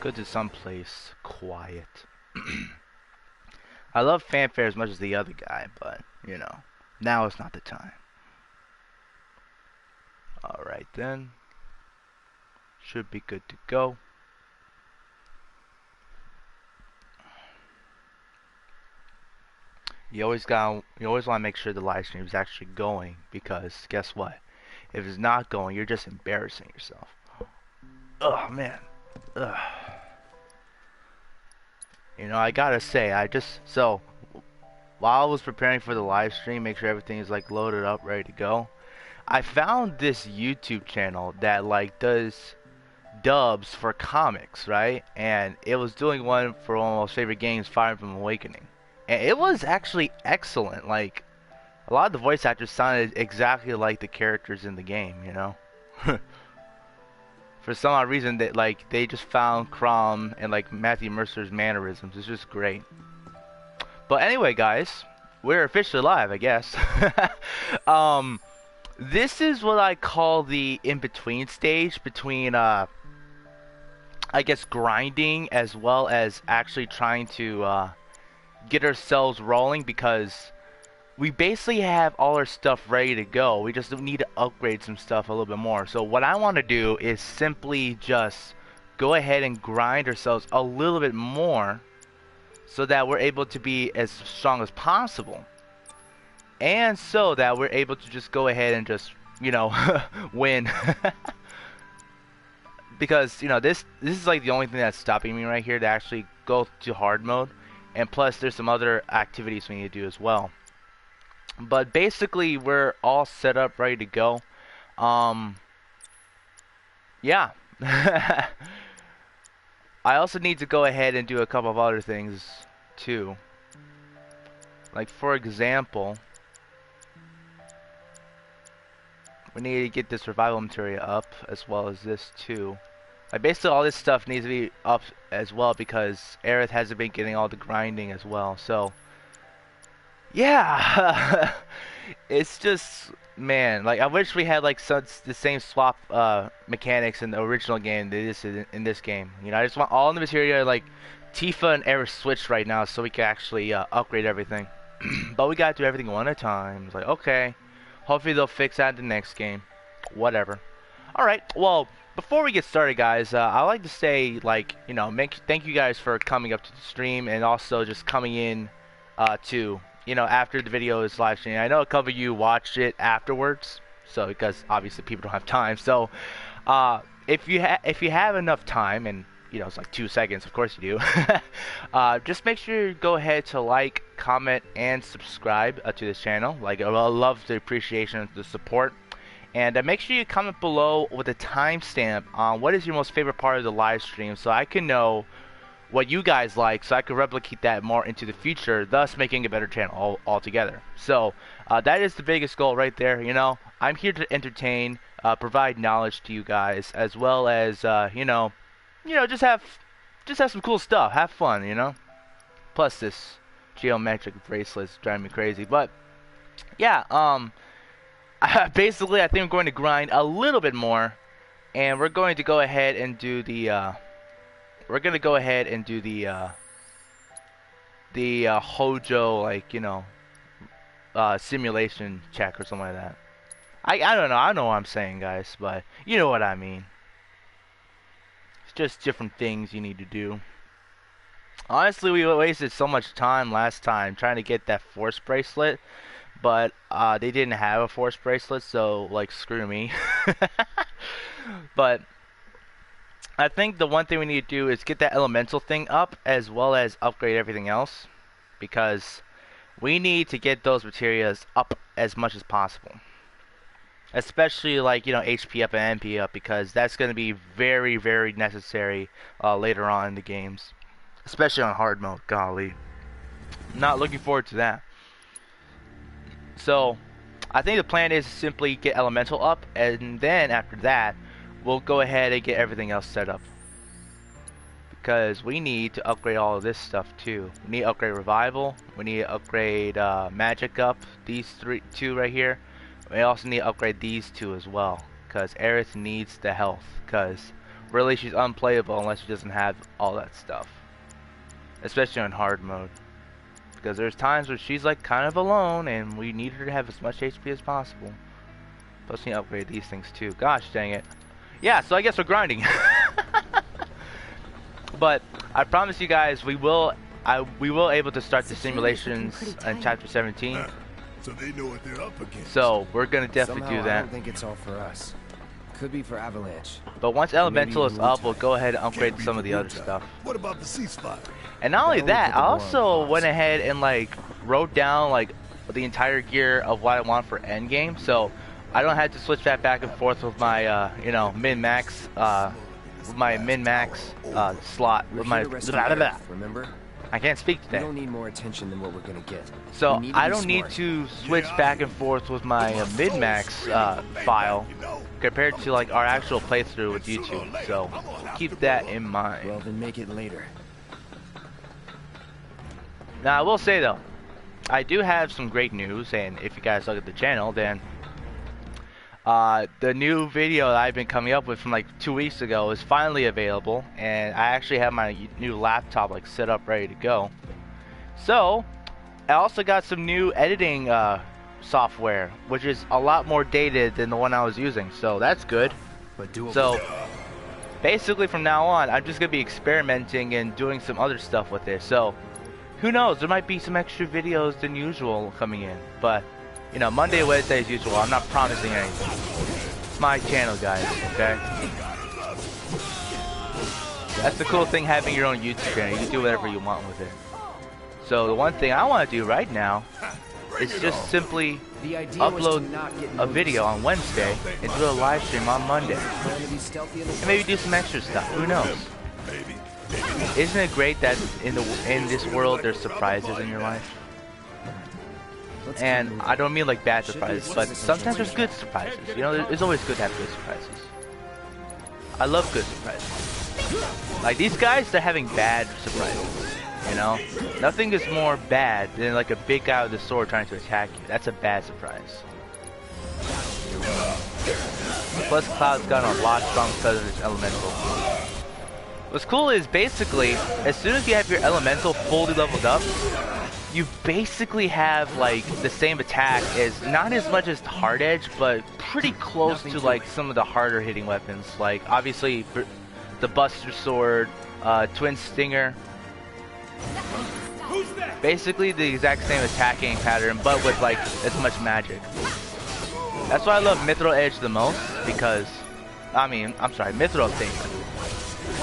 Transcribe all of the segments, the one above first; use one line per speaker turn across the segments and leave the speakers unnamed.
Go to someplace quiet. I love fanfare as much as the other guy, but, you know, now is not the time. Alright then. Should be good to go. You always want to make sure the live stream is actually going, because guess what? If it's not going, you're just embarrassing yourself. Oh man. Ugh. You know, I gotta say, while I was preparing for the live stream, make sure everything is like loaded up, ready to go. I found this YouTube channel that like does dubs for comics, right? And it was doing one for one of my most favorite games, Fire Emblem Awakening. And it was actually excellent. Like, a lot of the voice actors sounded exactly like the characters in the game, you know? For some odd reason, they just found Crom and like Matthew Mercer's mannerisms. It's just great. But anyway, guys, we're officially live, I guess. This is what I call the in-between stage between I guess grinding as well as actually trying to get ourselves rolling, because we basically have all our stuff ready to go. We just need to upgrade some stuff a little bit more. So what I want to do is simply just go ahead and grind ourselves a little bit more so that we're able to be as strong as possible. And so that we're able to just go ahead and just, you know, win. Because, you know, this is like the only thing that's stopping me right here to actually go to hard mode. And plus there's some other activities we need to do as well. But basically we're all set up, ready to go. Yeah. I also need to go ahead and do a couple of other things too. Like for example, we need to get this revival material up as well as this too. Like basically all this stuff needs to be up as well because Aerith hasn't been getting all the grinding as well. So yeah, it's just, man, like I wish we had like the same swap mechanics in the original game that is in this game. You know, I just want all the material like Tifa and Aerith switched right now so we can actually upgrade everything. But we gotta do everything one at a time. It's like, okay, hopefully they'll fix that in the next game. Whatever. Alright, well, before we get started, guys, I'd like to say, like, you know, thank you guys for coming up to the stream and also just coming in to, you know, after the video is live streamed. I know a couple of you watched it afterwards, so because obviously people don't have time. So, if you have enough time, and you know it's like 2 seconds, of course you do. Just make sure you go ahead to like, comment, and subscribe to this channel. Like, I love the appreciation and the support. And make sure you comment below with a timestamp on what is your most favorite part of the live stream, so I can know what you guys like, so I can replicate that more into the future, thus making a better channel altogether. So that is the biggest goal right there. You know, I'm here to entertain, provide knowledge to you guys, as well as you know, just have some cool stuff, have fun. You know, plus this geometric bracelet's driving me crazy, but yeah, basically I think I'm going to grind a little bit more, and we're going to go ahead and do the Hojo, like, you know, simulation check or something like that. I don't know. I don't know what I'm saying, guys, but you know what I mean. It's just different things you need to do. Honestly, we wasted so much time last time trying to get that force bracelet, but they didn't have a force bracelet, so like screw me. But I think the one thing we need to do is get that elemental thing up as well as upgrade everything else, because we need to get those materials up as much as possible. Especially like, you know, HP up and MP up, because that's going to be very, very necessary later on in the games. Especially on hard mode, golly. Not looking forward to that. So, I think the plan is to simply get elemental up, and then after that, we'll go ahead and get everything else set up. Because we need to upgrade all of this stuff too. We need to upgrade revival. We need to upgrade magic up. These two right here. We also need to upgrade these two as well. Because Aerith needs the health. Because really she's unplayable unless she doesn't have all that stuff. Especially on hard mode. Because there's times where she's like kind of alone and we need her to have as much HP as possible. Plus we need to upgrade these things too. Gosh dang it. Yeah, so I guess we're grinding. But I promise you guys we will able to start the simulations in chapter 17.
So they know what they're up against.
So we're gonna definitely
Somehow,
do that.
I don't think it's all for us. Could be for Avalanche.
But once Elemental is up, we'll go ahead and upgrade some of the other stuff.
What about the ceasefire?
And not only that, I also went ahead and like wrote down like the entire gear of what I want for endgame, so I don't have to switch that back and forth with my you know, min-max slot with my
Remember?
I can't speak
We
today.
don't need more attention than what we're gonna get.
So I don't need to switch back and forth with my min-max file compared to like our actual playthrough with YouTube. So keep that in mind.
Well, then make it later.
Now I will say though, I do have some great news, and if you guys look at the channel, then the new video that I've been coming up with from like 2 weeks ago is finally available, and I actually have my new laptop like set up ready to go. So I also got some new editing software, which is a lot more dated than the one I was using, so that's good.
But do
So basically from now on I'm just gonna be experimenting and doing some other stuff with it. So who knows, there might be some extra videos than usual coming in, but you know, Monday, Wednesday as usual. I'm not promising anything. It's my channel, guys, okay? That's the cool thing having your own YouTube channel. You can do whatever you want with it. So the one thing I want to do right now is just simply upload a video on Wednesday and do a live stream on Monday. And maybe do some extra stuff. Who knows? Isn't it great that in this world there's surprises in your life? And I don't mean like bad surprises, but sometimes there's good surprises. You know, it's always good to have good surprises. I love good surprises. Like these guys, they're having bad surprises. You know, nothing is more bad than like a big guy with a sword trying to attack you. That's a bad surprise. Plus, Cloud's gotten a lot stronger because of his elemental. What's cool is basically, as soon as you have your elemental fully leveled up, you basically have like the same attack as, not as much as hard edge, but pretty close to like some of the harder hitting weapons. Like obviously the Buster Sword, Twin Stinger. Basically the exact same attacking pattern, but with like as much magic. That's why I love Mithril Edge the most, because Mithril Saber.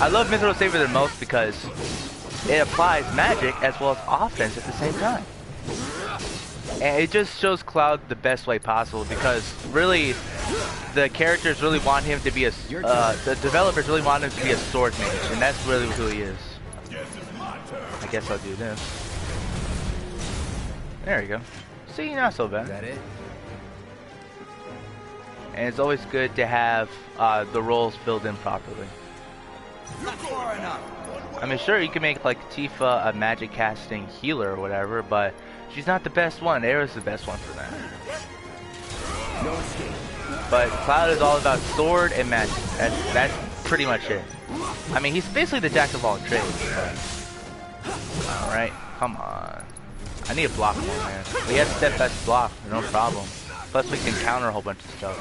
I love Mithril Saber the most because it applies magic as well as offense at the same time. And it just shows Cloud the best way possible, because really the characters really want him to be a the developers really want him to be a sword mage, and that's really who he is. I guess I'll do this. There you go. See, not so bad.
Is that it?
And it's always good to have the roles filled in properly. I mean, sure, you can make like Tifa a magic casting healer or whatever, but she's not the best one. Era's the best one for that. But Cloud is all about sword and magic. That's pretty much it. I mean, he's basically the jack of all trades. Alright, come on. I need a block more, man. We have steadfast block, no problem. Plus we can counter a whole bunch of stuff.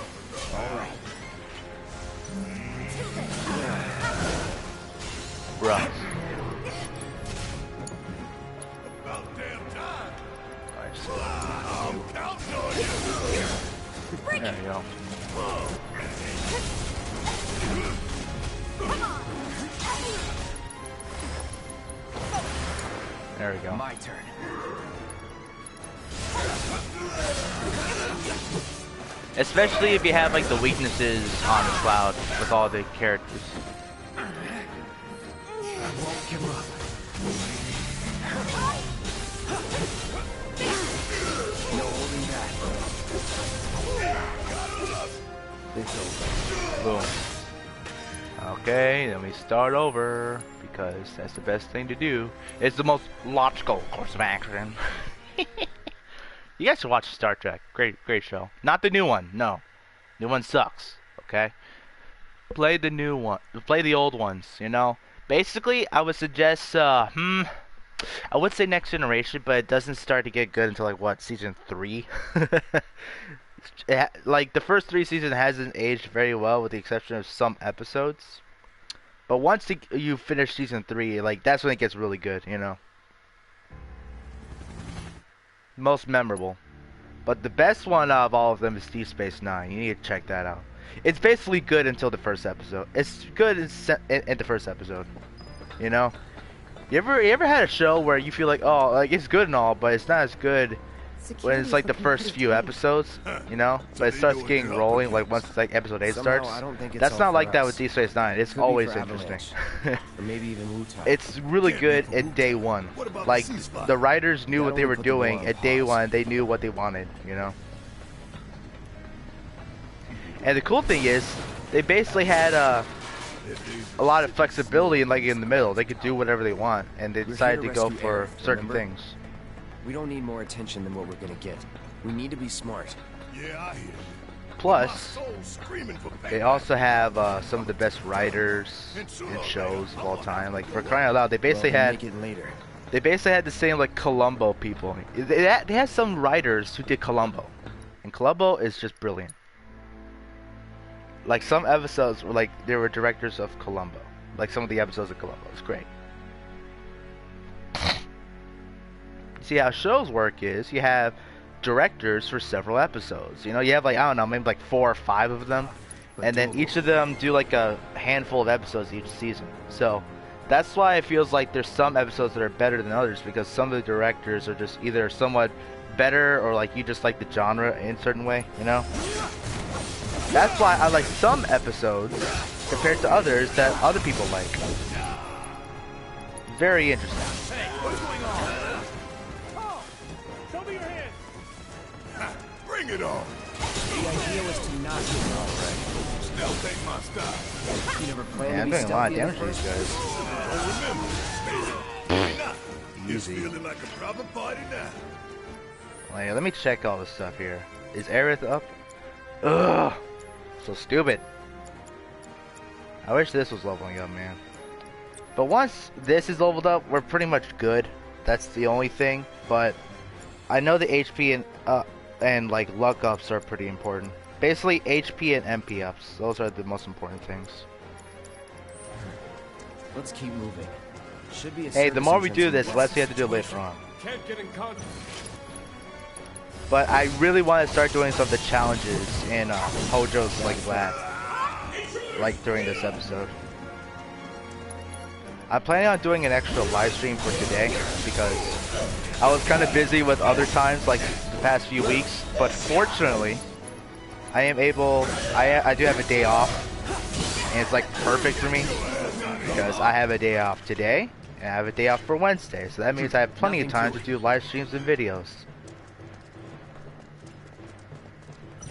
Alright.
Bruh. There you go. There we go.
My turn.
Especially if you have like the weaknesses on Cloud with all the characters.
I won't give up. No holding back. It's over.
Boom. Okay, then we start over, because that's the best thing to do. It's the most logical course of action. You guys should watch Star Trek. Great show. Not the new one, no. New one sucks, okay? play the new one, play the old ones. You know, basically, I would suggest I would say Next Generation, but it doesn't start to get good until like what, season 3. Like the first 3 seasons hasn't aged very well, with the exception of some episodes. But once you finish season 3, like that's when it gets really good, you know. Most memorable. But the best one out of all of them is Deep Space Nine. You need to check that out. It's basically good until the first episode. It's good in the first episode. You know? You ever had a show where you feel like, oh, like it's good and all, but it's not as good when it's like the first few episodes, you know? But it starts getting rolling like once like episode 8 starts.
I don't think it's
That's
all
not
for
like that
us.
with Deep Space Nine. It's
Could be
always
for
interesting.
Avalanche. Or maybe even Wu-Tang.
It's really good at day one. Like the writers knew what they were doing at day one. They knew what they wanted, you know. And the cool thing is, they basically had a lot of flexibility in the middle. They could do whatever they want, and they decided to go for certain things.
We don't need more attention than what we're gonna get. We need to be smart.
Yeah, I hear you.
Plus,
My soul's screaming for
they also have some of the best writers in shows of all time. Like for crying out loud, they basically
Well, we'll
had
make it later.
they basically had the same like Columbo people. They had some writers who did Columbo, and Columbo is just brilliant. Like some episodes were like there were directors of Columbo. Like some of the episodes of Columbo. It's great. See how shows work is you have directors for several episodes. You know, you have like, I don't know, maybe like 4 or 5 of them, and then each of them do like a handful of episodes each season. So that's why it feels like there's some episodes that are better than others, because some of the directors are just either somewhat better or like you just like the genre in a certain way, you know. That's why I like some episodes compared to others that other people like. Very interesting.
Hey, what's going on? Oh, show me your hands.
Bring it on.
The idea was to not get it all right.
Stealth ain't my style.
You never planned
Yeah, I'm
to be
doing a lot of
stealthy in the
damage to these
first
guys.
Oh, remember, it's
Easy.
feeling like a proper party now.
Wait, let me check all this stuff here. Is Aerith up? Ugh, so stupid. I wish this was leveling up, man. But once this is leveled up, we're pretty much good. That's the only thing. But I know the HP and like luck ups are pretty important. Basically, HP and MP ups. Those are the most important things.
Let's keep moving. Should be a
Hey, the more we
service
do this,
entrance.
the less we have to do later on.
Can't get in contact.
But I really want to start doing some of the challenges in Hojo's like lab, like during this episode. I'm planning on doing an extra live stream for today because I was kind of busy with other times like the past few weeks. But fortunately, I am able. I do have a day off, and it's like perfect for me because I have a day off today and I have a day off for Wednesday. So that means I have plenty of time to do live streams and videos.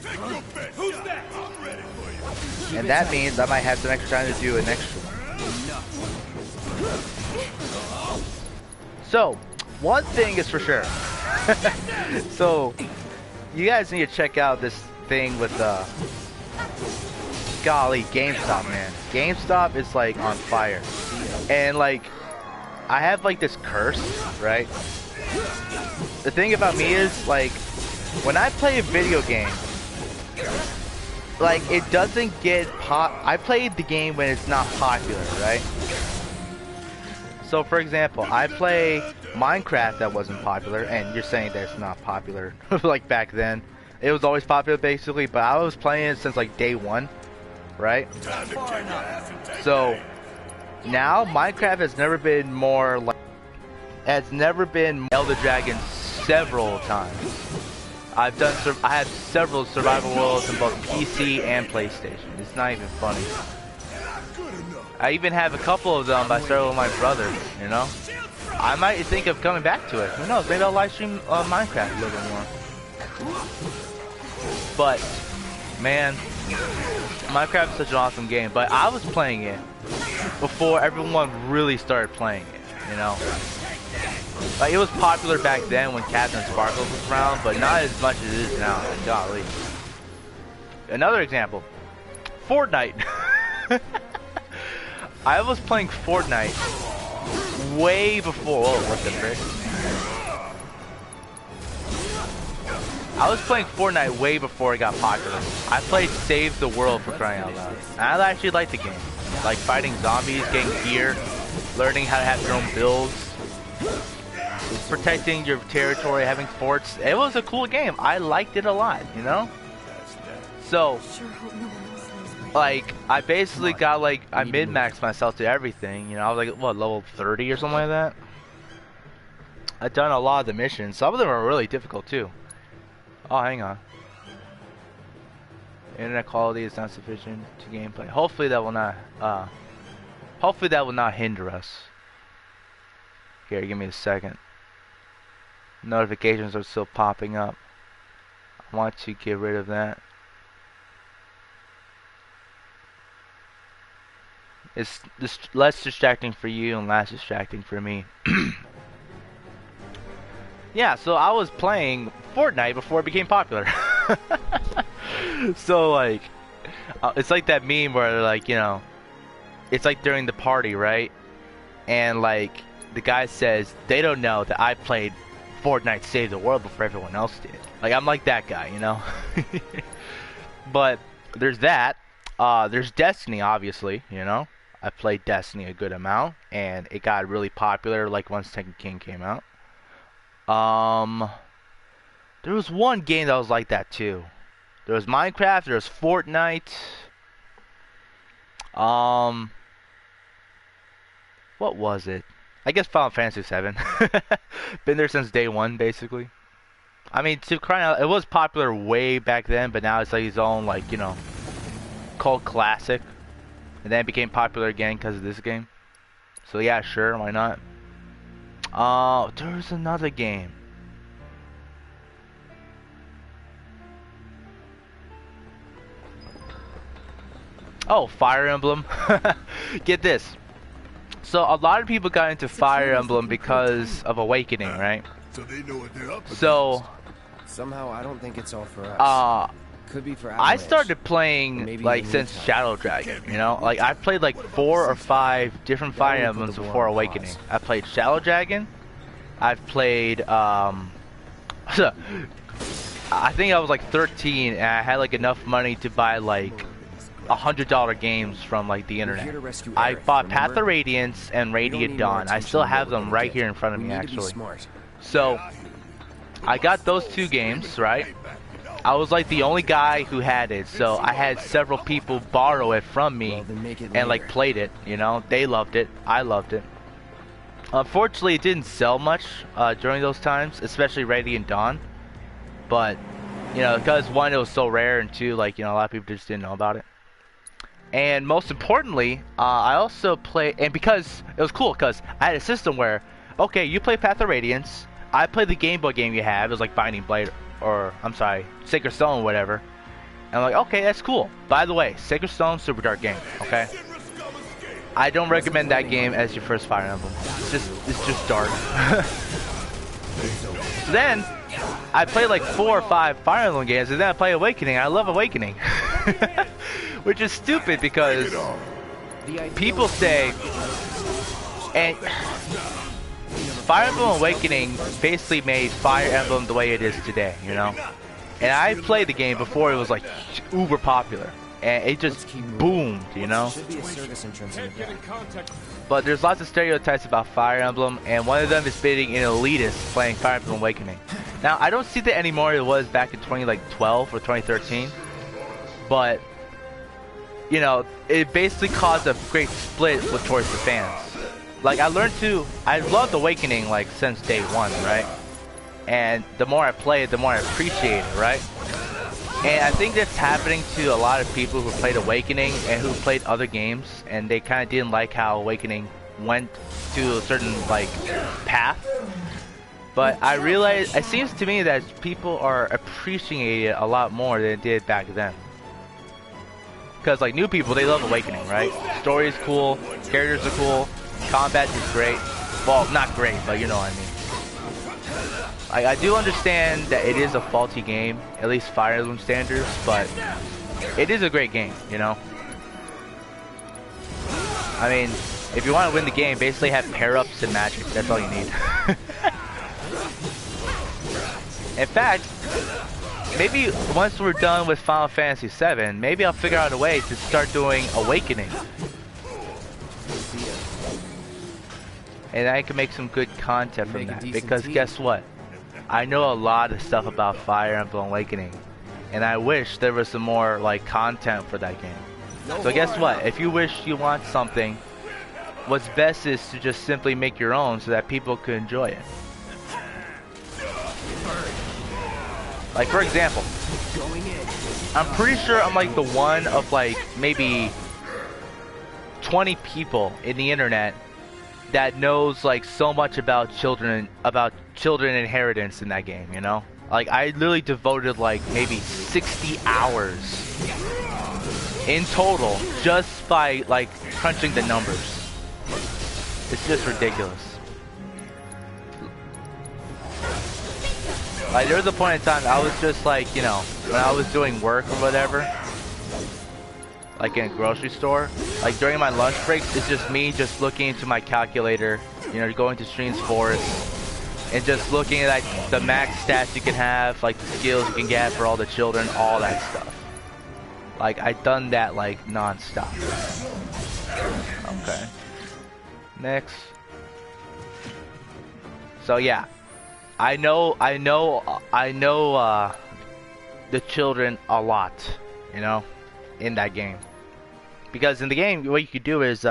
Take your best
Who's
shot.
that?
I'm ready for you.
And that means I might have some extra time to do an extra one. So, one thing is for sure. So, you guys need to check out this thing with golly, GameStop, man. GameStop is like on fire. And like, I have like this curse, right? The thing about me is like, when I play a video game, like it doesn't get I played the game when it's not popular, right? So for example, I play Minecraft that wasn't popular, and you're saying that it's not popular. Like back then, it was always popular basically, but I was playing it since like day one, right?
Time to kick your ass and take
So now Minecraft has never been more like, has never been Elder Dragon several times. I have several survival worlds in both PC and PlayStation. It's not even funny.
good enough.
I even have a couple of them I started with my brother, you know? I might think of coming back to it. Who knows? Maybe I'll live stream Minecraft a little bit more. But, man, Minecraft is such an awesome game. But I was playing it before everyone really started playing it, you know? Like, it was popular back then when Captain Sparkles was around, but not as much as it is now. Golly. Another example. Fortnite. I was playing Fortnite way before. Oh, what the frick? I was playing Fortnite way before it got popular. I played Save the World, for crying out loud. And I actually liked the game. Like fighting zombies, getting gear, learning how to have your own builds, protecting your territory, having forts. It was a cool game. I liked it a lot, you know? So, like, I basically got like, I min-maxed myself to everything, you know? I was like, what, level 30 or something like that? I've done a lot of the missions. Some of them are really difficult too. Oh, hang on. Internet quality is not sufficient to gameplay. Hopefully that will not hinder us. Here, give me a second. Notifications are still popping up. I want to get rid of that. It's less distracting for you and less distracting for me. Yeah, so I was playing Fortnite before it became popular. So like, it's like that meme where they're like, you know, it's like during the party, right? And like, the guy says, they don't know that I played Fortnite Save the World before everyone else did. Like, I'm like that guy, you know? But there's that. There's Destiny, obviously, you know? I played Destiny a good amount, and it got really popular, like, once Tekken King came out. There was one game that was like that, too. There was Minecraft, there was Fortnite. What was it? I guess Final Fantasy 7. Been there since day one, basically. I mean, to cry out, it was popular way back then, but now it's like his own, like, you know, cult classic. And then it became popular again because of this game. So yeah, sure, why not? There's another game. Oh, Fire Emblem. Get this. So a lot of people got into Fire Emblem because of Awakening, right?
So they know what they're up against.
So
somehow I don't think it's all for us. Could be for
I
Avalanche.
started playing like since Shadow Dragon, you know? Like I played like 4 or 5 different Fire Emblems before Awakening. I played Shadow Dragon. I've played I think I was like 13 and I had like enough money to buy like $100 games from like the internet. I bought Path of Radiance and Radiant Dawn. I still have them right here in front of me actually. So I got those 2 games, right? I was like the only guy who had it, so I had several people borrow it from me and like played it, you know? They loved it, I loved it. Unfortunately, it didn't sell much during those times, especially Radiant Dawn. But, you know, because 1, it was so rare, and 2, like, you know, a lot of people just didn't know about it. And most importantly, I also play, and because it was cool, because I had a system where, okay, you play Path of Radiance, I play the Game Boy game you have, it was like Binding Blade, or, I'm sorry, Sacred Stone, whatever. And I'm like, okay, that's cool. By the way, Sacred Stone, super dark game, okay? I don't recommend that game as your first Fire Emblem. It's just dark. So then, I played like 4 or 5 Fire Emblem games, and then I play Awakening. I love Awakening. Which is stupid because people say, and Fire Emblem Awakening basically made Fire Emblem the way it is today, you know? And I played the game before it was like uber popular. And it just boomed, you know? But there's lots of stereotypes about Fire Emblem, and one of them is being an elitist playing Fire Emblem Awakening. Now, I don't see that anymore as it was back in 2012 or 2013, but, you know, it basically caused a great split towards the fans. Like, I loved Awakening, like, since day one, right? And the more I play it, the more I appreciate it, right? And I think that's happening to a lot of people who played Awakening and who played other games, and they kind of didn't like how Awakening went to a certain, like, path. But I realize, it seems to me that people are appreciating it a lot more than it did back then. Because, like, new people, they love Awakening, right? Story is cool, characters are cool, combat is great. Well, not great, but you know what I mean. I do understand that it is a faulty game, at least Fire Emblem standards, but it is a great game, you know? I mean, if you want to win the game, basically have pair-ups and magic. That's all you need. In fact, maybe once we're done with Final Fantasy VII, maybe I'll figure out a way to start doing Awakening. And I can make some good content from that. Because guess what? I know a lot of stuff about Fire Emblem Awakening. And I wish there was some more like content for that game. So guess what? If you wish you want something, what's best is to just simply make your own so that people can enjoy it. Like for example, I'm pretty sure I'm like the one of like maybe 20 people in the internet that knows like so much about children inheritance in that game, you know? Like I literally devoted like maybe 60 hours in total just by like crunching the numbers. It's just ridiculous. Like there was a point in time I was just like, you know, when I was doing work or whatever, like in a grocery store, like during my lunch breaks, it's just me just looking into my calculator, you know, going to Streams Forest and just looking at like the max stats you can have, like the skills you can get for all the children, all that stuff. Like I done that like non-stop. Okay. Next. So yeah, I know the children a lot, you know, in that game. Because in the game, what you could do is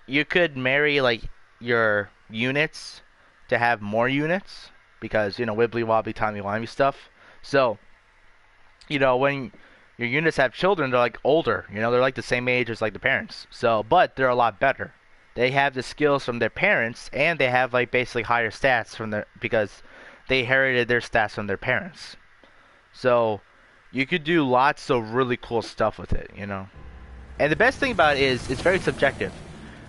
you could marry like your units to have more units, because you know wibbly wobbly timey wimey stuff. So you know when your units have children, they're like older, you know, they're like the same age as like the parents. So but they're a lot better. They have the skills from their parents, and they have like basically higher stats from their, because they inherited their stats from their parents. So you could do lots of really cool stuff with it, you know. And the best thing about it is it's very subjective.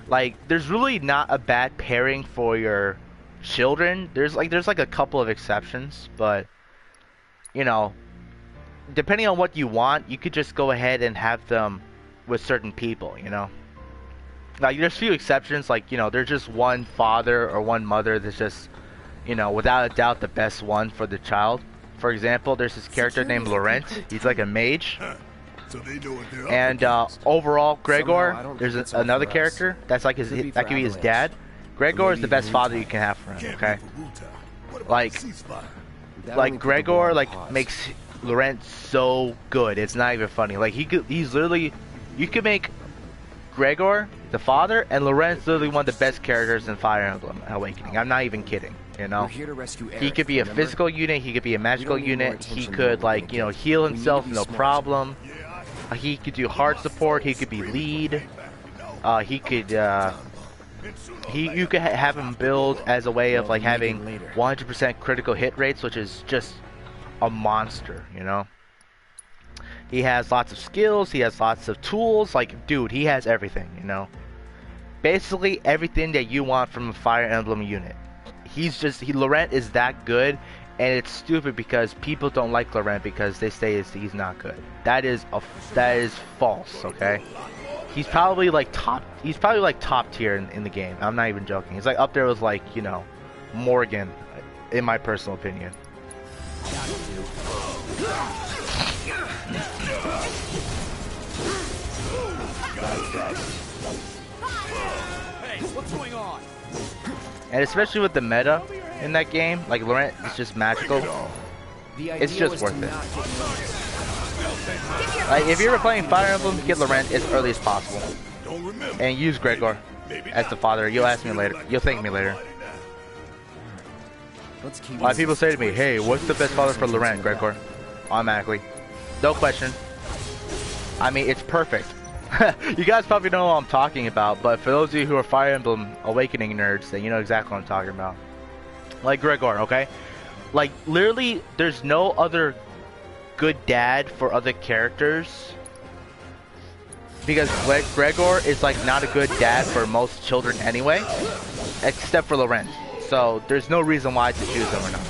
Like there's really not a bad pairing for your children. There's like a couple of exceptions, but you know, depending on what you want, you could just go ahead and have them with certain people, you know. Like there's few exceptions, like, you know, there's just one father or one mother that's just, you know, without a doubt the best one for the child. For example, there's this character named Laurent. He's like a mage.
So they know what they're
And overall, Gregor, there's another character that's like that could be his dad. Gregor is the best father you can have for him, okay? Like Gregor like makes Laurent so good, it's not even funny. Like he's literally, you could make Gregor the father, and Laurent's literally one of the best characters in Fire Emblem Awakening. I'm not even kidding, you know. He could be a physical unit, he could be a magical unit, he could like, you know, heal himself no problem. He could do hard support, he could be lead. He could you could have him build as a way of like having 100% critical hit rates, which is just a monster, you know. He has lots of skills, he has lots of tools, like, dude, he has everything, you know. Basically, everything that you want from a Fire Emblem unit. Laurent is that good, and it's stupid because people don't like Laurent because they say he's not good. That is false, okay? He's probably like top tier in the game. I'm not even joking. He's like up there with like, you know, Morgan, in my personal opinion.
Hey, what's going on?
And especially with the meta in that game, like Laurent is just magical. It's just worth it. Like if you're playing Fire Emblem, get Laurent as early as possible, and use Gregor as the father. You'll ask me later. You'll thank me later. A lot of people say to me, "Hey, what's the best father for Laurent, Gregor?" Automatically, no question. I mean, it's perfect. You guys probably know what I'm talking about, but for those of you who are Fire Emblem Awakening nerds, then you know exactly what I'm talking about. Like Gregor, okay? Like, literally, there's no other good dad for other characters. Because Gregor is, like, not a good dad for most children anyway. Except for Laurent. So, there's no reason why to choose him or not.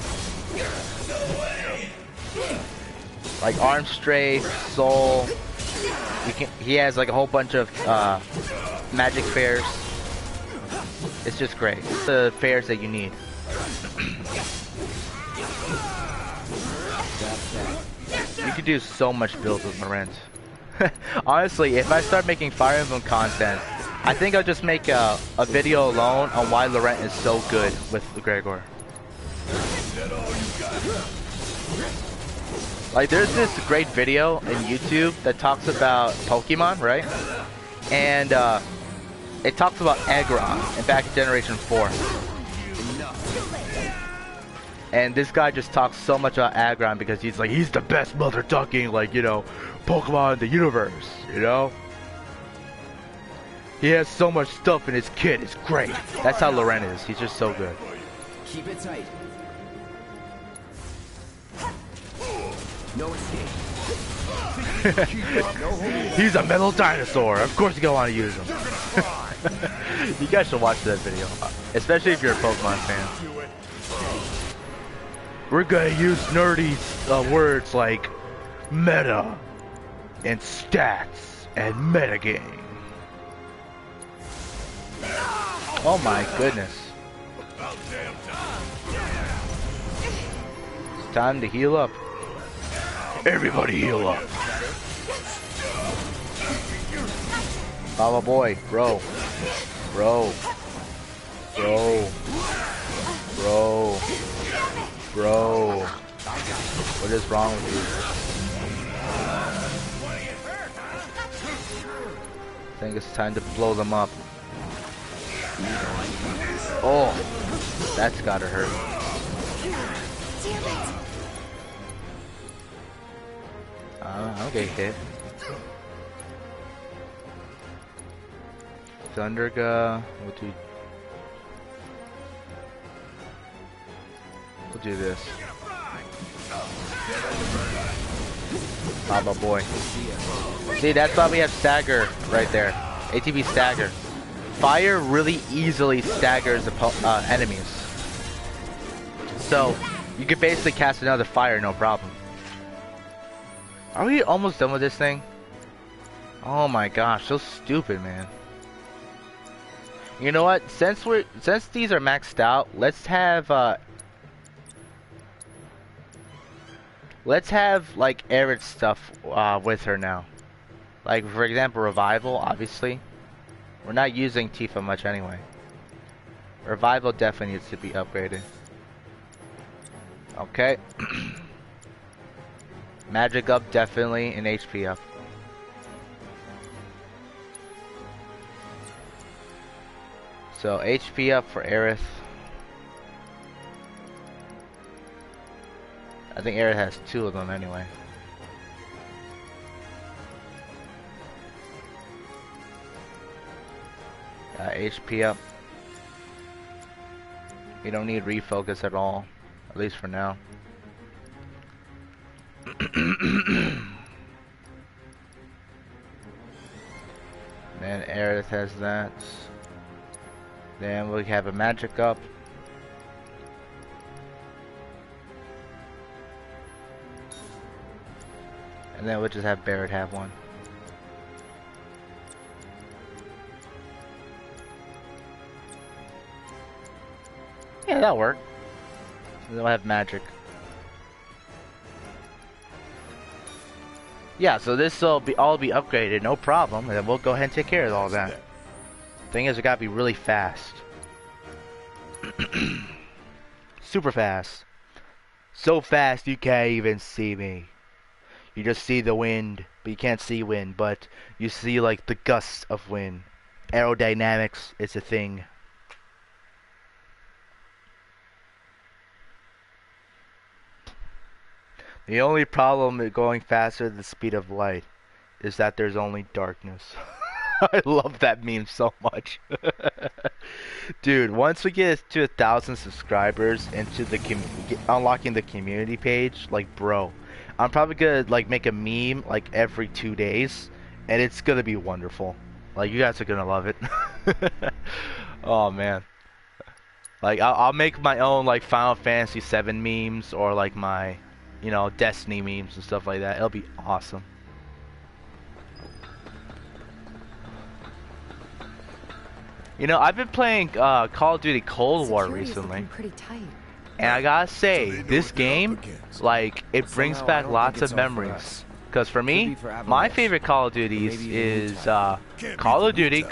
Like, Arm Strafe, Soul... he has like a whole bunch of magic fairs. It's just great. The fairs that you need. You could do so much builds with Laurent. Honestly, if I start making Fire Emblem content, I think I'll just make a video alone on why Laurent is so good with Gregor. Like, there's this great video in YouTube that talks about Pokemon, right? And it talks about Aggron in back in Generation 4. And this guy just talks so much about Aggron because he's like, he's the best mother-ducking, like, you know, Pokemon in the universe, you know? He has so much stuff in his kit, it's great. That's how Laurent is, he's just so good.
Keep it tight. No escape.
He's a metal dinosaur, of course you're gonna want to use him. You guys should watch that video, especially if you're a Pokemon fan. We're gonna use nerdy words like meta and stats and metagame. Oh my goodness. It's time to heal up. Everybody heal up. Baba boy, bro. Bro. Bro. Bro. Bro. What is wrong with you? I think it's time to blow them up. Oh, that's gotta hurt. I'll get hit. Thunderga, we'll do this. Baba boy. See, that's why we have stagger right there. ATB stagger. Fire really easily staggers the enemies. So, you can basically cast another fire, no problem. Are we almost done with this thing? Oh my gosh, so stupid, man. You know what? Since these are maxed out, let's have like Aerith stuff with her now. Like for example, Revival, obviously. We're not using Tifa much anyway. Revival definitely needs to be upgraded. Okay. Magic up definitely, and HP up. So HP up for Aerith. I think Aerith has 2 of them anyway. HP up. We don't need refocus at all, at least for now. Then Aerith has that. Then we have a magic up. And then we'll just have Barrett have one. Yeah, that'll work. And then we'll have magic. Yeah, so this will all be upgraded, no problem, and then we'll go ahead and take care of all that. Thing is, we gotta be really fast. Super fast. So fast you can't even see me. You just see the wind, but you can't see wind, but you see like the gusts of wind. Aerodynamics is a thing. The only problem with going faster than the speed of light is that there's only darkness. I love that meme so much. Dude, once we get to 1,000 subscribers into the unlocking the community page, like bro, I'm probably gonna like make a meme like every 2 days, and it's gonna be wonderful. Like you guys are gonna love it. Oh man. Like I'll make my own like Final Fantasy 7 memes or like my, you know, Destiny memes and stuff like that. It'll be awesome. You know, I've been playing Call of Duty Cold War
Security's
recently,
looking pretty tight.
and I gotta say, this game, like, it brings
Somehow, I
back
don't
lots
think it's
of
all for
memories.
us.
Because for
Could
me,
be for
my
Avalanche.
favorite Call of Duties
Maybe in
is
time.
Call of Duty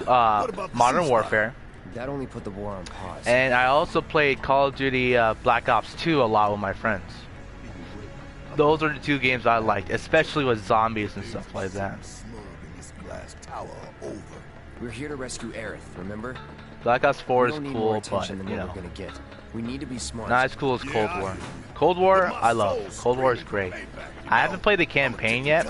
Modern Warfare,
That only put the war on pause.
and I also played Call of Duty Black Ops 2 a lot with my friends. Those are the two games I liked, especially with zombies and stuff like that.
We're here to rescue Aerith, remember?
Black Ops 4
We
is
don't need more
cool, but,
attention than
you
what
know,
we're gonna get. We need to be smart.
not as cool as Cold War. Cold War, I love. Cold War is great. I haven't played the campaign yet,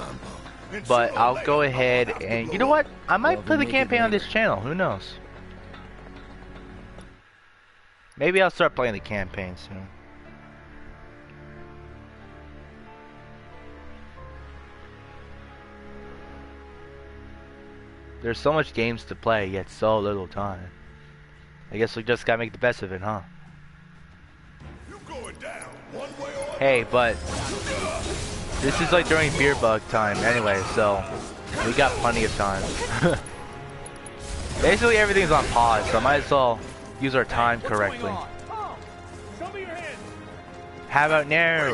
but I'll go ahead and, you know what? I might play the campaign on this channel. Who knows? Maybe I'll start playing the campaign soon. There's so much games to play, yet so little time. I guess we just gotta make the best of it, huh? Hey, but this is like during beer bug time anyway, so we got plenty of time. Basically everything's on pause, so I might as well use our time correctly.
Show me your hands.
How about now?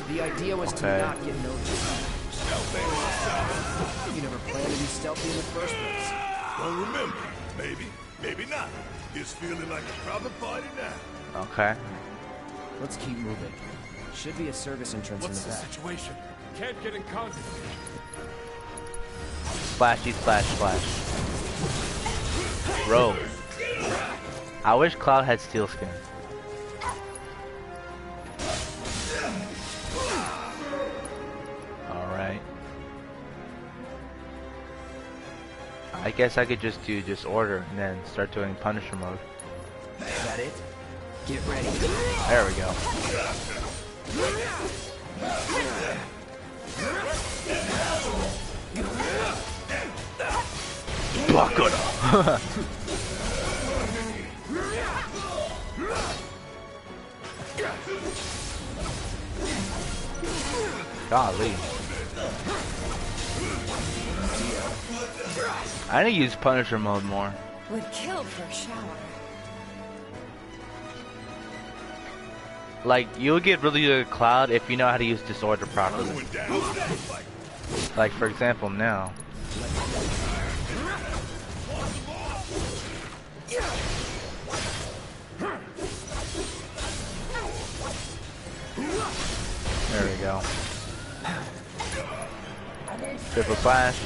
The idea was
Okay.
to not get noticed. You never planned to be stealthy in the first place.
Well, remember, maybe, maybe not. It's feeling like a proper party now.
Okay.
Let's keep moving. Should be a service entrance
What's
in
the
the back.
situation?
Can't get in contact.
Splashy splash splash. Bro. I wish Cloud had steel skin. Alright. I guess I could just do disorder and then start doing Punisher mode.
Is that it? Get ready.
There we go. Bakura. Golly. I need to use Punisher mode more.
Would kill for a shower.
Like, you'll get really good at Cloud if you know how to use disorder properly. Like, for example, now. There we go. Triple slash.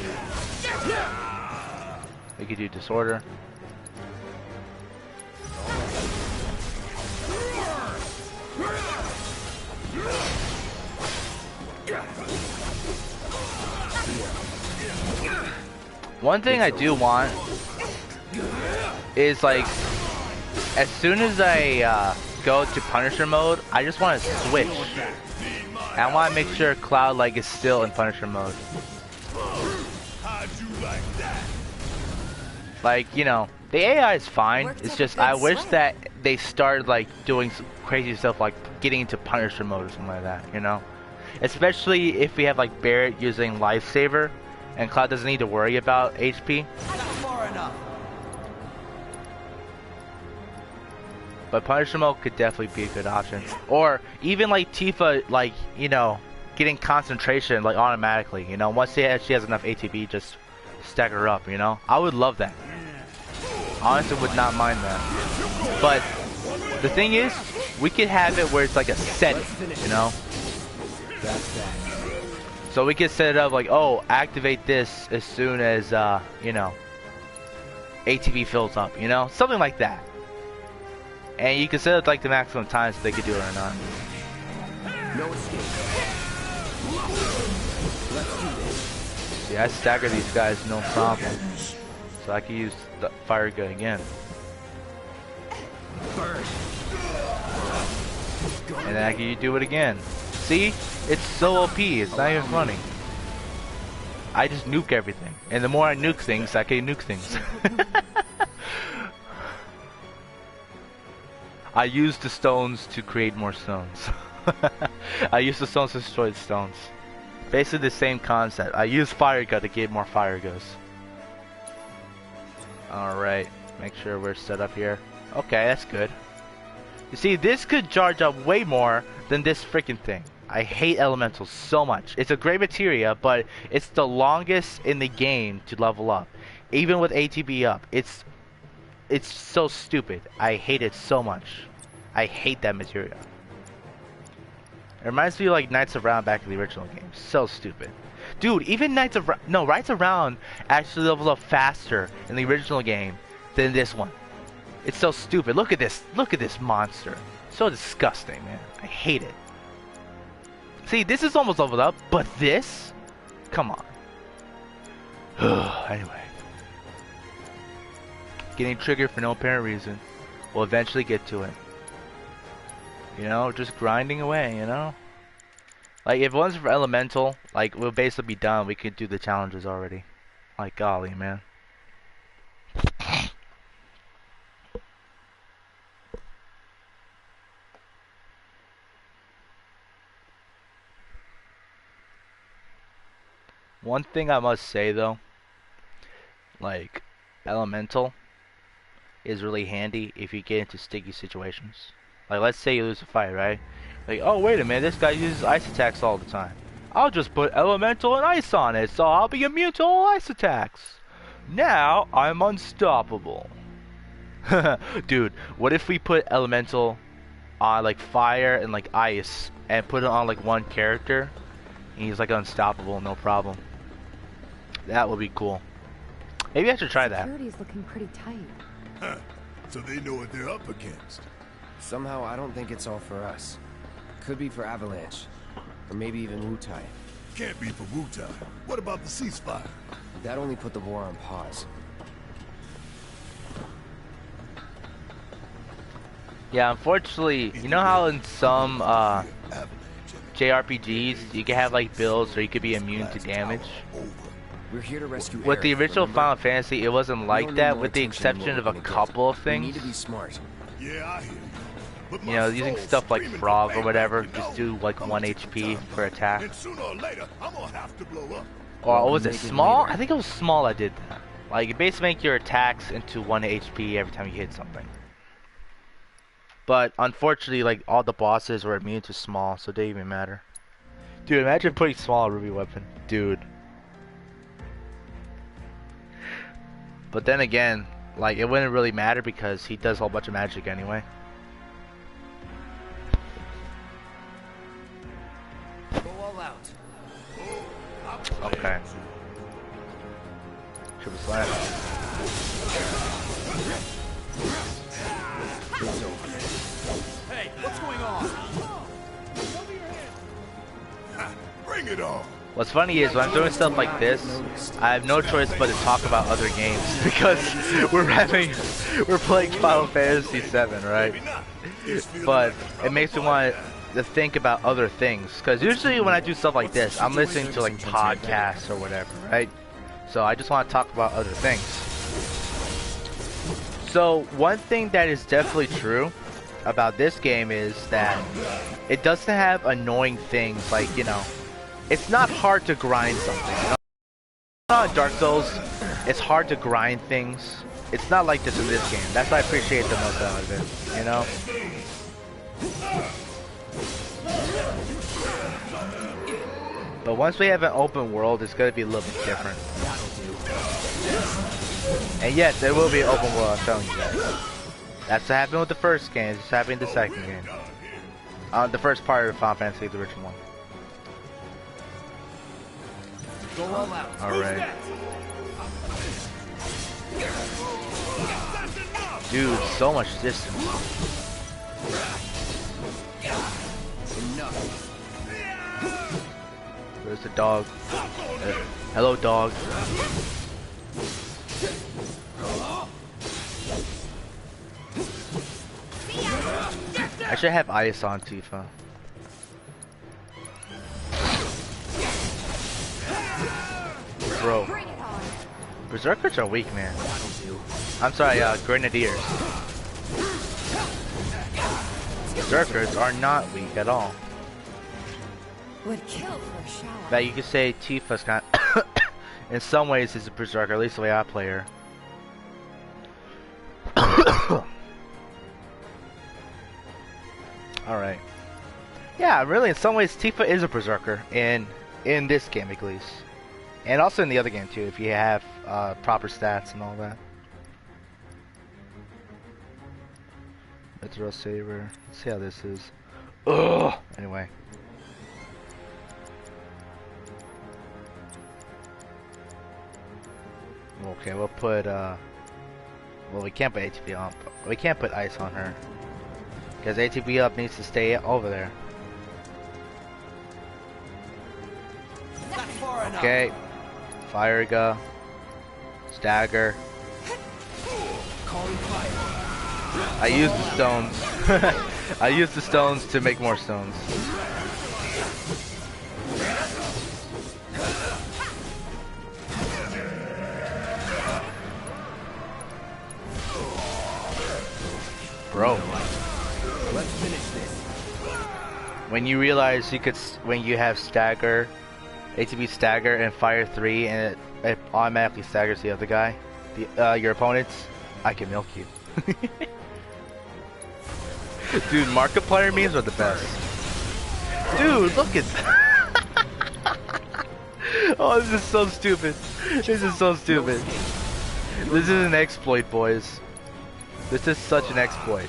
We could do disorder. One thing I do want is, like, as soon as I go to Punisher mode, I just want to switch. And I want to make sure Cloud, like, is still in Punisher mode. Like, you know, the AI is fine. It's just I wish that they started, like, doing some crazy stuff, like getting into Punisher mode or something like that, you know? Especially if we have, like, Barrett using Lifesaver and Cloud doesn't need to worry about HP. But Punisher mode could definitely be a good option. Or even, like, Tifa, like, you know, getting concentration, like, automatically, you know? Once she has enough ATB, just stack her up, you know? I would love that. Honestly, would not mind that. But the thing is, we could have it where it's like a setting, you know? So we could set it up like, oh, activate this as soon as, you know, ATB fills up, you know? Something like that. And you can set it like the maximum times so they could do it or not.
No escape. Let's do this.
See, I stagger these guys no problem. So I can use the fire gun again.
Burn.
And then I can do it again. See? It's so OP, it's not even funny. I just nuke everything. And the more I nuke things, I can nuke things. I use the stones to create more stones. I use the stones to destroy the stones. Basically the same concept. I use fire gun to get more fire guns. Alright. Make sure we're set up here. Okay, that's good. You see, this could charge up way more than this freaking thing. I hate elementals so much. It's a great materia, but it's the longest in the game to level up. Even with ATB up, it's so stupid. I hate it so much. I hate that materia. It reminds me of like Knights of Round back in the original game. So stupid. Dude, even Knights of Round actually levels up faster in the original game than this one. It's so stupid. Look at this. Look at this monster. So disgusting, man. I hate it. See, this is almost leveled up, but this? Come on. Anyway. Getting triggered for no apparent reason. We'll eventually get to it. You know, just grinding away, you know? Like, if it wasn't for Elemental, like, we'll basically be done. We could do the challenges already. Like, golly, man. One thing I must say, though, like, Elemental is really handy if you get into sticky situations. Like, let's say you lose a fight, right? Like, oh, wait a minute, this guy uses ice attacks all the time. I'll just put Elemental and Ice on it, so I'll be immune to all ice attacks. Now, I'm unstoppable. Dude, what if we put Elemental on, like, fire and, like, ice, and put it on, like, one character, and he's, like, unstoppable, no problem. That would be cool. Maybe I should try that.
Security's looking pretty tight.
Huh. So they know what they're up against.
Somehow, I don't think it's all for us. Could be for Avalanche. Or maybe even Wutai.
Can't be for Wutai. What about the ceasefire?
That only put the war on pause.
Yeah, unfortunately, you know how in some JRPGs you can have like builds or you could be immune to damage?
We're here to rescue
With the
Eric,
original
remember?
Final Fantasy, it wasn't
We
like
don't
that,
need
with the
more attention
exception
than
of
what
a
we're gonna
couple
get.
of
We need
things.
to be smart.
Yeah, I hear you. But
You know,
my
using
soul's
stuff like
screaming for
Frog or
payback,
whatever,
you know?
just do like
I'm
1
gonna take
HP
time.
per attack.
And sooner or later, I'm gonna have to blow up.
Or was it
Make it
small?
later.
I think it was small that did that. Like, it basically make your attacks into 1 HP every time you hit something. But unfortunately, like, all the bosses were immune to small, so it didn't even matter. Dude, imagine putting small on Ruby Weapon. Dude. But then again, like, it wouldn't really matter because he does a whole bunch of magic anyway.
Go all out.
Okay. Triple slap.
Hey, what's going on?
Bring it on.
What's funny is when I'm doing stuff like this, I have no choice but to talk about other games because we're playing Final Fantasy VII, right?
Maybe not. It's feeling
But
like
it makes me want to think about other things because usually when I do stuff like this, I'm listening to like podcasts or whatever, right? So I just want to talk about other things. So one thing that is definitely true about this game is that it doesn't have annoying things like, you know, it's not hard to grind something. You know? In Dark Souls, it's hard to grind things. It's not like this in this game. That's what I appreciate the most out of it, you know? But once we have an open world, it's gonna be a little bit different. And yes, there will be an open world, I'm telling you guys. That's what happened with the first game, it's happening in the second game. The first part of Final Fantasy, the original one.
Go all out.
Alright. Dude, so much distance.
Enough.
Where's the dog? Hello, dog. I should have ice on Tifa. Bro. Berserkers are weak, man. I'm sorry, Grenadiers. Berserkers are not weak at all.
Would kill for a shower.
But you could say Tifa's kind of in some ways is a Berserker, at least the way I play her. Alright. Yeah, really, in some ways, Tifa is a berserker in this game at least, and also in the other game too, if you have proper stats and all that. Mithril Saber. Let's see how this is. Ugh. Anyway. Okay, we'll put well, we can't put ATB on. We can't put ice on her because ATB up needs to stay over there. Okay. Fire go. Stagger. I used the stones. I used the stones to make more stones. Bro.
Let's finish this.
When you realize you could, when you have stagger, ATB stagger and fire 3, and it automatically staggers the other guy, your opponents, I can milk you. Dude, Markiplier memes are the best. Dude, look at that. Oh, this is so stupid. This is so stupid. This is an exploit, boys. This is such an exploit.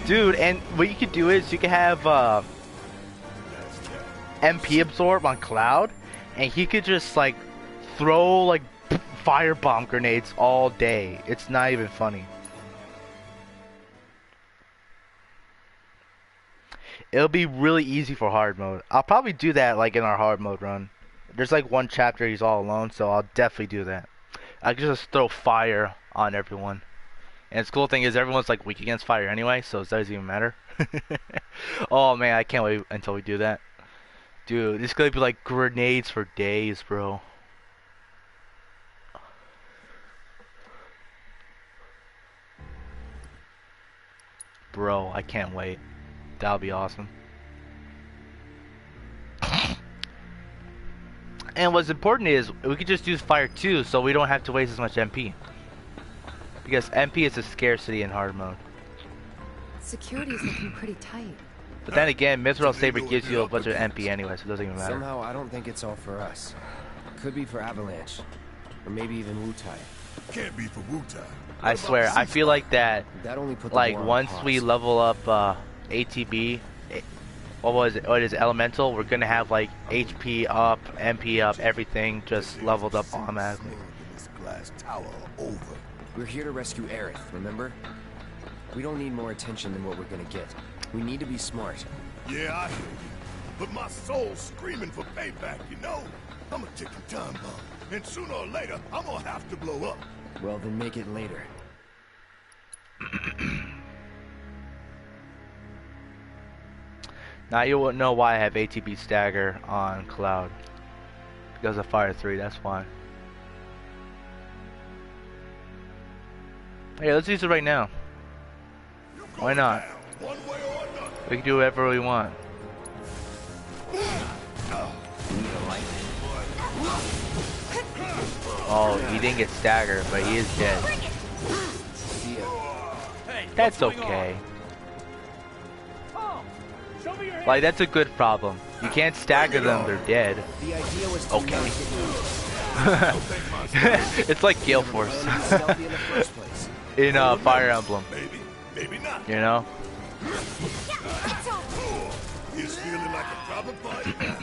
Dude, and what you could do is you could have MP absorb on Cloud, and he could just like throw like firebomb grenades all day. It's not even funny. It'll be really easy for hard mode. I'll probably do that like in our hard mode run. There's like one chapter he's all alone, so I'll definitely do that. I can just throw fire on everyone. And the cool thing is everyone's like weak against fire anyway, so it doesn't even matter. Oh man, I can't wait until we do that. Dude, it's gonna be like grenades for days, bro. Bro, I can't wait. That'll be awesome. And what's important is we could just use fire 2 so we don't have to waste as much MP. Because MP is a scarcity in hard mode.
Security's looking pretty tight.
But then again, Mithril Saber gives you a bunch of MP anyway, so it doesn't even matter.
Somehow, I don't think it's all for us. Could be for Avalanche. Or maybe even Wutai.
Can't be for Wutai.
I swear, I feel like that,
Only put the
like,
war on
once
pause.
we level up ATB, what is it, Elemental, we're gonna have, like, HP up, MP up, everything just leveled up automatically.
This glass tower over.
We're here to rescue Aerith, remember? We don't need more attention than what we're gonna get. We need to be smart.
Yeah, I hear you. But my soul's screaming for payback, you know? I'm a ticking time bomb. And sooner or later, I'm gonna have to blow up.
Well, then make it later.
Now you won't know why I have ATB Stagger on Cloud. Because of Fire 3, that's why. Hey, let's use it right now. Why not?
One way or another.
We can do whatever we want. Oh, he didn't get staggered, but he is dead. That's okay. Like, that's a good problem. You can't stagger them, they're dead.
The idea was to
Okay.
not get
It's like Gale Force
stealthy in the first place.
in Fire Emblem,
Maybe, maybe not.
you know?
He's feeling like a proper party now.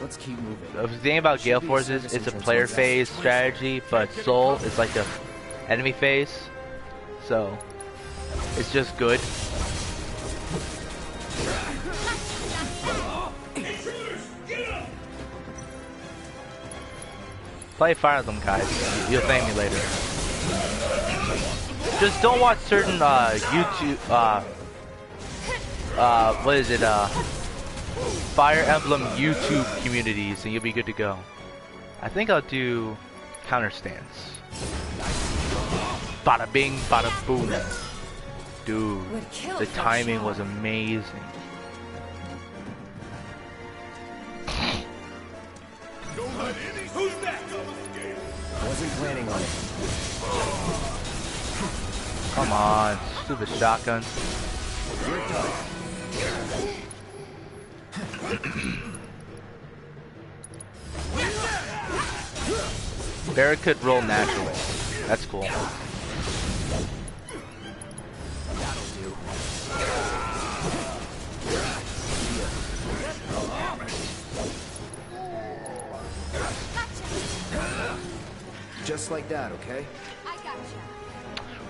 Let's keep moving.
The thing about Gale Force is it's a player phase strategy, but Soul is like a enemy phase, so it's just good. Play Fire Emblem, guys. You'll thank me later. Just don't watch certain YouTube what is it, Fire Emblem YouTube communities and you'll be good to go. I think I'll do counter stance. Bada bing, bada boom. Dude, the timing was amazing.
Don't let any. Who's that?
Wasn't planning on it.
Come on, stupid shotgun. Barrett could roll naturally. That's cool.
Just like that, okay?
I gotcha.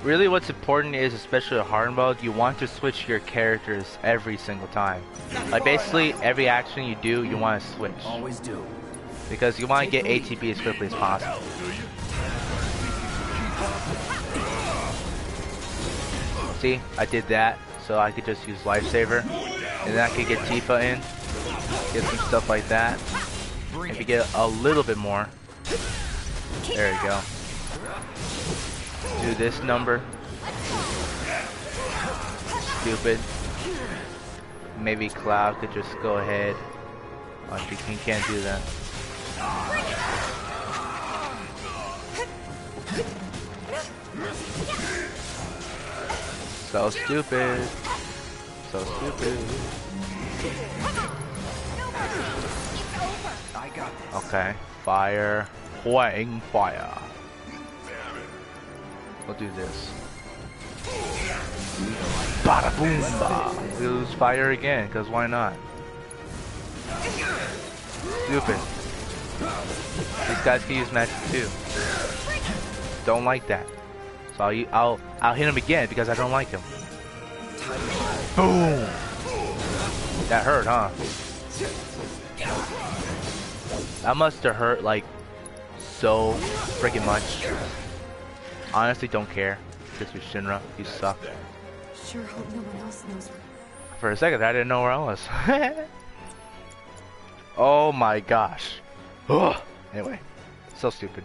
Really what's important is, especially in hard mode, you want to switch your characters every single time. Like basically every action you do, you want to switch.
Always do.
Because you want to get ATB as quickly as possible. See, I did that, so I could just use Lifesaver. And then I could get Tifa in. Get some stuff like that. If you get a little bit more. There you go. Do this number. Stupid. Maybe Cloud could just go ahead. Oh, he can't do that. So stupid. So stupid. Okay. Fire. Huang fire. We'll do this. Bada boom ba. We'll use fire again, because why not? Stupid. These guys can use magic too. Don't like that. So I'll hit him again because I don't like him. Boom! That hurt, huh? That must have hurt like so freaking much. Honestly, don't care. Because you're Shinra, you suck.
Sure hope no one else knows.
For a second, I didn't know where I was. Oh my gosh. Ugh. Anyway, so stupid.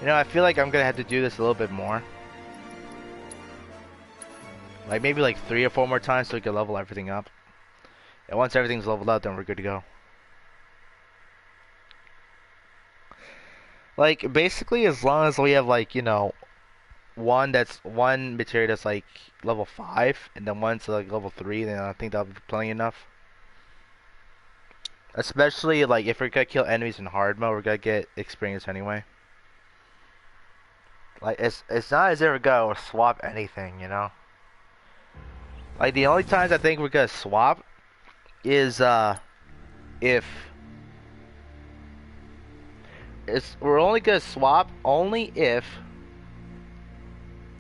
You know, I feel like I'm gonna have to do this a little bit more. Like maybe like 3 or 4 more times so we can level everything up. And once everything's leveled up, then we're good to go. Like basically, as long as we have like, you know, one material that's like level 5 and then one's like level 3, then I think that'll be plenty enough. Especially like if we're gonna kill enemies in hard mode, we're gonna get experience anyway. Like it's not as if we're gonna swap anything, you know. Like the only times I think we're gonna swap is we're only gonna swap only if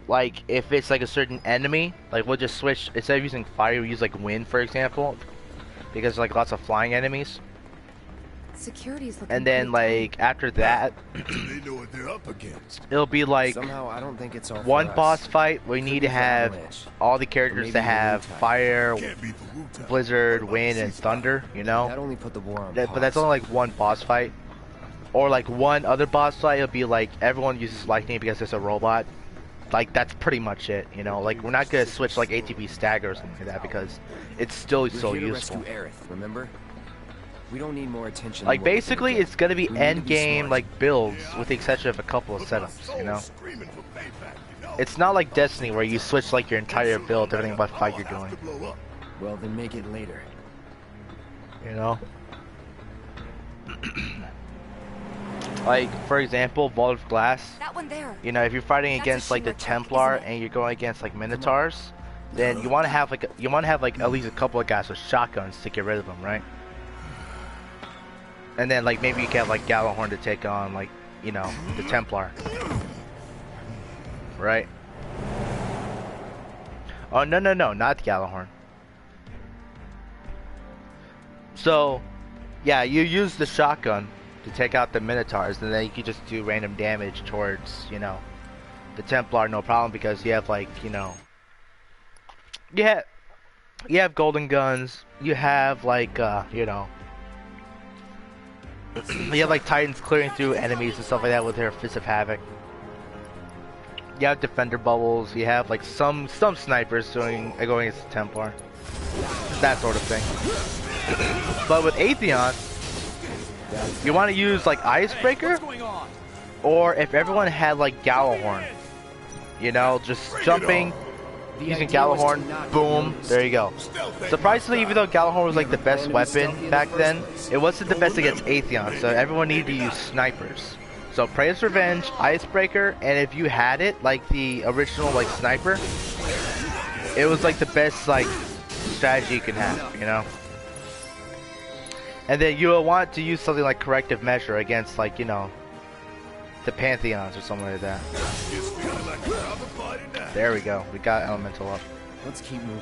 it's like a certain enemy, like we'll just switch. Instead of using fire, we use like wind, for example, because like lots of flying enemies.
Security's looking
And then like after that,
They know what they're up against.
it'll be like
Somehow I don't think it's all
one
for us.
boss fight. We need to have
Avalanche.
all the characters
maybe
that have
Wu-Tang.
fire,
Can't beat the Wu-Tang.
blizzard, wind, and thunder. You know.
That only put the war on
But that's
pause.
only like one boss fight. Or like one other boss fight, it'll be like everyone uses lightning because it's a robot. Like that's pretty much it, you know. Like we're not gonna switch like ATB stagger or something like that because it's still
We're
so
here to
useful.
rescue Aerith, remember? We don't need more attention.
Like
than what we're
basically,
gonna
it's gonna be
We need to
end
be
game
smart.
like builds with the exception of a couple of
But my
setups, you
soul's
know.
screaming for payback, you know?
It's not like Destiny where you switch like your entire
Sooner or
build depending on
later,
what fight
I'll
you're
have
doing,
to blow up.
get. Well, then make it later.
you know. Like for example, Vault of Glass.
That one there.
You know, if you're fighting
That's a
against like the
Shinra tech,
Templar
isn't it?
and you're going against like Minotaurs, then you want to have like at least a couple of guys with shotguns to get rid of them, right? And then like maybe you can have like Gallahorn to take on like, you know, the Templar, right? Oh no, not Gallahorn. So, yeah, you use the shotgun to take out the Minotaurs, and then you can just do random damage towards, you know, the Templar, no problem, because you have like, you know, you have golden guns, you have like, you know, you have like Titans clearing through enemies and stuff like that with their Fist of Havoc. You have defender bubbles, you have like some snipers going against the Templar, that sort of thing. But with Atheon, You want to use like Icebreaker,
What's going on?
or if everyone had like Gallahorn, you know, just jumping, using Gallahorn, boom, there you go. Surprisingly, even though Gallahorn was like the best weapon back then, it wasn't the best against Atheon, so everyone needed to use snipers. So Prey's Revenge, Icebreaker, and if you had it, like the original like sniper, it was like the best like strategy you can have, you know? And then you'll want to use something like Corrective Measure against like, you know, the Pantheons or something like that. There we go. We got Elemental up.
Let's keep moving.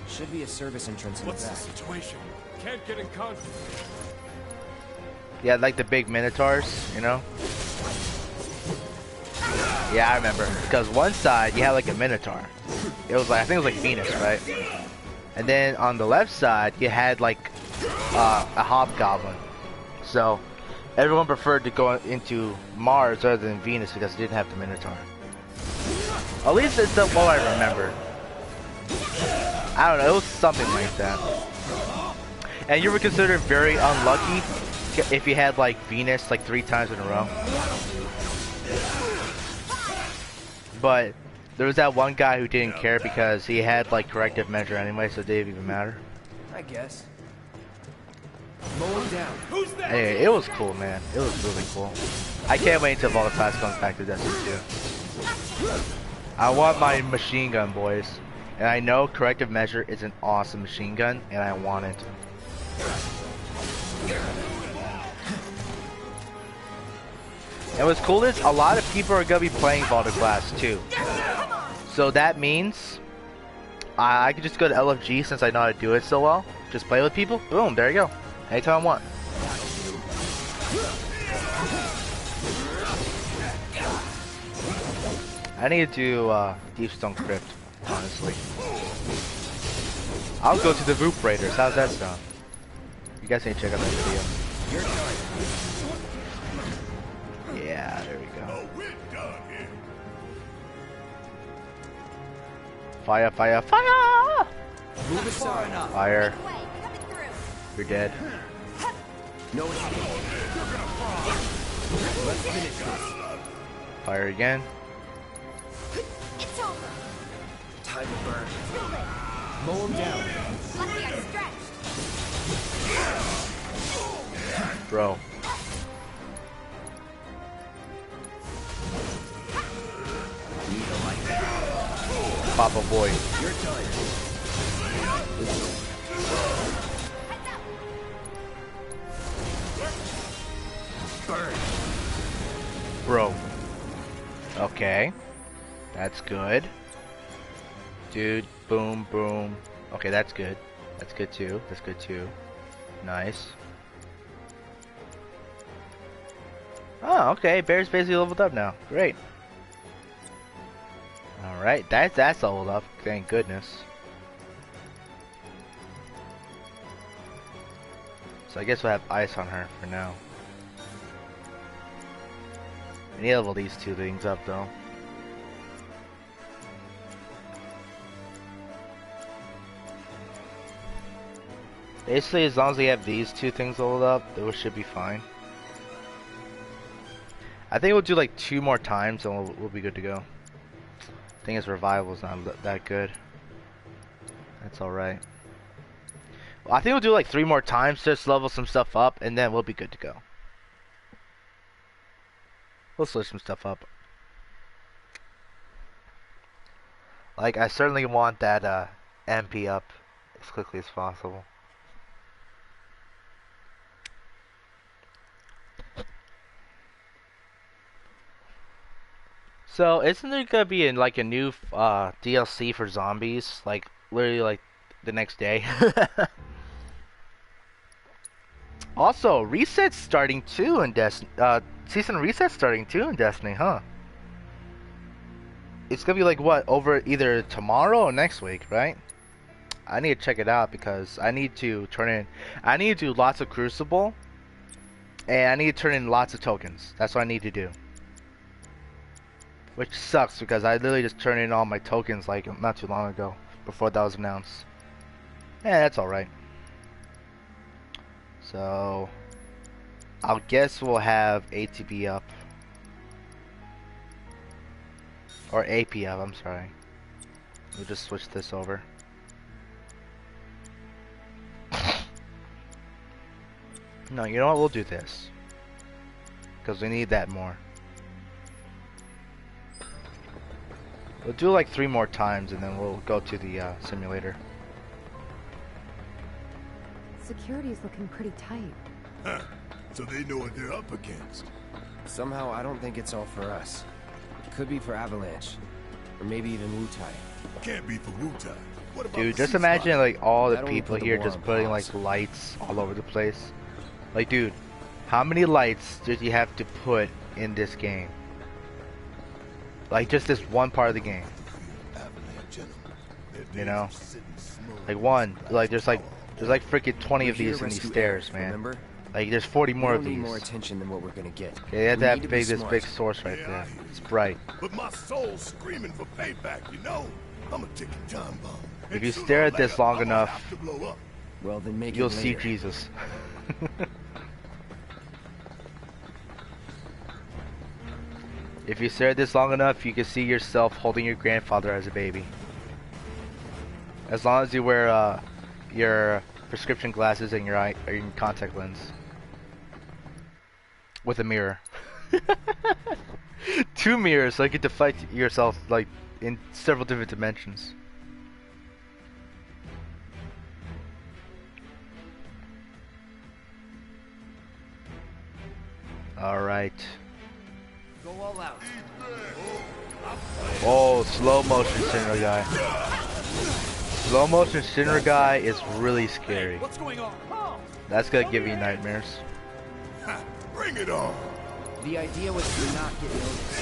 Should be a service entrance in the
What's the
back.
situation? Can't get in contact.
Yeah, like the big Minotaurs, you know? Yeah, I remember. Because one side, you had like a Minotaur. It was like, I think it was like Venus, right? And then on the left side, you had like a Hobgoblin. So, everyone preferred to go into Mars rather than Venus because it didn't have the Minotaur. At least it's what I remember. I don't know, it was something like that. And you were considered very unlucky if you had like Venus like 3 times in a row. But there was that one guy who didn't care because he had like Corrective Measure anyway, so it didn't even matter.
I guess. Mow him down.
Who's that?
Anyway, it was cool, man. It was really cool. I can't wait until Volatiles comes back to Destiny 2. I want my machine gun, boys. And I know Corrective Measure is an awesome machine gun, and I want it. And what's cool is a lot of people are gonna be playing Vault of Glass too. So that means I can just go to LFG since I know how to do it so well. Just play with people. Boom, there you go. Anytime I want. I need to do Deep Stone Crypt, honestly. I'll go to the Voop Raiders. How's that sound? You guys need to check out that video. Yeah, there we go. Fire, fire, fire!
Move aside.
Fire. You're dead.
No escape. Let's finish this.
Fire again.
It's over.
Time to burn. Mow him down.
Lucky I stretched.
Bro. Papa boy.
Your time. Burn.
Bro. Okay. That's good. Dude, boom, boom. Okay, that's good. That's good too. That's good too. Nice. Oh, okay. Bear's basically leveled up now. Great. Alright, that's leveled up. Thank goodness. So I guess we'll have ice on her for now. I need to level these 2 things up though. Basically, as long as we have these 2 things leveled up, it should be fine. I think we'll do like 2 more times and we'll be good to go. Thing is, revival's not that good. That's alright. Well, I think we'll do like 3 more times, just level some stuff up, and then we'll be good to go. We'll switch some stuff up. Like, I certainly want that MP up as quickly as possible. So, isn't there gonna be like a new DLC for zombies? Like, literally like the next day? Also, reset's starting too in Destiny. Season reset's starting too in Destiny, huh? It's gonna be like what, over either tomorrow or next week, right? I need to check it out because I need to turn in. I need to do lots of Crucible, and I need to turn in lots of tokens. That's what I need to do. Which sucks because I literally just turned in all my tokens like not too long ago, before that was announced. Yeah, that's alright. So, I'll guess we'll have ATB up. Or AP up, I'm sorry. We'll just switch this over. No, you know what? We'll do this. Because we need that more. We'll do like 3 more times and then we'll go to the simulator.
Security's looking pretty tight.
Huh. So they know what they're up against.
Somehow, I don't think it's all for us. Could be for Avalanche. Or maybe even Wutai.
Can't be for Wutai. What about
Dude,
the
just
ceasefire?
imagine like all the
That only
people
put the
here
war
just
on
putting
pause.
like lights all over the place. Like, dude, how many lights did you have to put in this game? Like, just this one part of the game. You know? Like one, like there's like freaking 20 of
We're here
these
to
in these
rescue
stairs,
Aerith,
man.
Remember?
Like there's 40 more
We
of
don't need
these.
more attention than what we're gonna get.
Okay, they had
We
to
need
have
be
this
smart.
big source right there. It's bright.
But my soul's screaming for payback, you know? I'm a ticking time bomb.
If
And
you
sooner
stare
or
at this
later,
long
I'm gonna
enough,
have to blow up.
Well, then make
you'll
it
see
later.
Jesus. If you stare at this long enough, you can see yourself holding your grandfather as a baby. As long as you wear your prescription glasses and your contact lens with a mirror. 2 mirrors, so you get to fight yourself like in several different dimensions. All right.
Go all out.
Oh, slow motion Shinra guy. Slow motion Shinra guy is really scary.
What's going on? Oh,
That's gonna give you nightmares.
Ha, bring it on.
The idea was to not get noticed.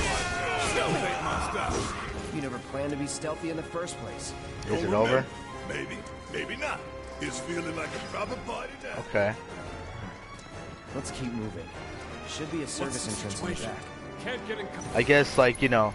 Stealth ain't my style.
You never planned to be stealthy in the first place.
Is
Don't
it over?
remember. Maybe, maybe not. It's feeling like a proper party now.
Okay.
Let's keep moving. Should be a service
the
entrance in the
situation?
back.
can't get in.
I guess like, you know,